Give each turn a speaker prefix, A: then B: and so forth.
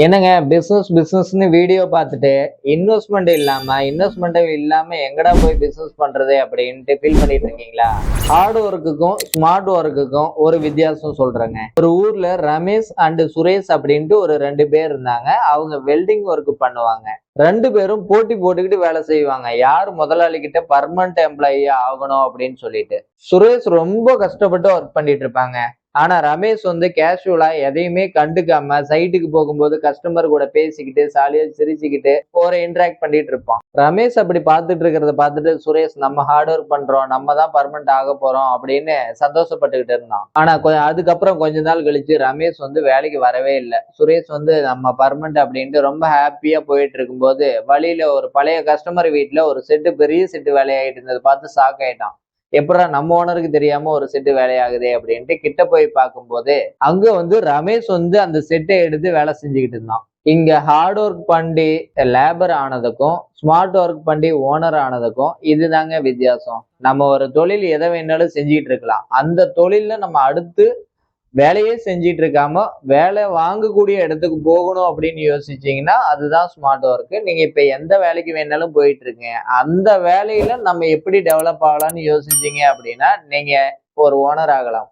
A: என்னங்க பிசினஸ்னு வீடியோ பார்த்துட்டு இன்வெஸ்ட்மெண்ட் இல்லாம எங்கடா போய் பிசினஸ் பண்றது அப்படின்ட்டு ஃபீல் பண்ணிட்டு இருக்கீங்களா? ஹார்ட் ஒர்க்குக்கும் ஸ்மார்ட் ஒர்க்குக்கும் ஒரு வித்தியாசம் சொல்றேங்க. ஒரு ஊர்ல ரமேஷ் அண்ட் சுரேஷ் அப்படின்ட்டு ஒரு 2 பேர் இருந்தாங்க. அவங்க வெல்டிங் ஒர்க் பண்ணுவாங்க. 2 பேரும் போட்டி போட்டுக்கிட்டு வேலை செய்வாங்க. யார் முதலாளி கிட்ட பர்மனன்ட் எம்ப்ளாயி ஆகணும் அப்படின்னு சொல்லிட்டு. சுரேஷ் ரொம்ப கஷ்டப்பட்டு ஒர்க் பண்ணிட்டு இருப்பாங்க. ஆனா ரமேஷ் வந்து கேஷுவலா எதையுமே கண்டுக்காம சைட்டுக்கு போகும்போது கஸ்டமர் கூட பேசிக்கிட்டு ஜாலியா சிரிச்சுக்கிட்டு ஒரு இன்டராக்ட் பண்ணிட்டு இருப்பான். ரமேஷ் அப்படி பார்த்துட்டு இருக்கிறத பார்த்துட்டு சுரேஷ் நம்ம ஹார்ட் ஒர்க் பண்றோம், நம்ம தான் பர்மனெண்ட் ஆக போறோம் அப்படின்னு சந்தோஷப்பட்டுக்கிட்டு இருந்தான். ஆனா அதுக்கப்புறம் கொஞ்ச நாள் கழிச்சு ரமேஷ் வந்து வேலைக்கு வரவே இல்லை. சுரேஷ் வந்து நம்ம பர்மனெண்ட் அப்படின்ட்டு ரொம்ப ஹாப்பியா போயிட்டு இருக்கும்போது வழியில ஒரு பழைய கஸ்டமர் வீட்டுல ஒரு பெரிய செட்டு வேலையாயிட்டு இருந்ததை பார்த்து ஷாக் ஆயிட்டான். எப்படா நம்ம ஓனருக்கு தெரியாம ஒரு செட்டு வேலையாகுதே அப்படின்ட்டு கிட்ட போய் பார்க்கும்போது அங்க வந்து ரமேஷ் வந்து அந்த செட்டை எடுத்து வேலை செஞ்சுக்கிட்டு இருந்தான். இங்க ஹார்ட் ஒர்க் பண்ணி லேபர் ஆனதுக்கும் ஸ்மார்ட் ஒர்க் பண்ணி ஓனர் ஆனதுக்கும் இதுதாங்க வித்தியாசம். நம்ம ஒரு தொழில் எதை வேணாலும் செஞ்சுட்டு இருக்கலாம். அந்த தொழில்ல நம்ம அடுத்து வேலையே செஞ்சிட்டு இருக்காம வேலை வாங்கக்கூடிய இடத்துக்கு போகணும் அப்படின்னு யோசிச்சீங்கன்னா அதுதான் ஸ்மார்ட் ஒர்க். நீங்க இப்ப எந்த வேலைக்கு வேணாலும் போயிட்டு இருக்கீங்க, அந்த வேலையில நம்ம எப்படி டெவலப் ஆகலாம்னு யோசிச்சீங்க அப்படின்னா நீங்க ஒரு ஓனர் ஆகலாம்.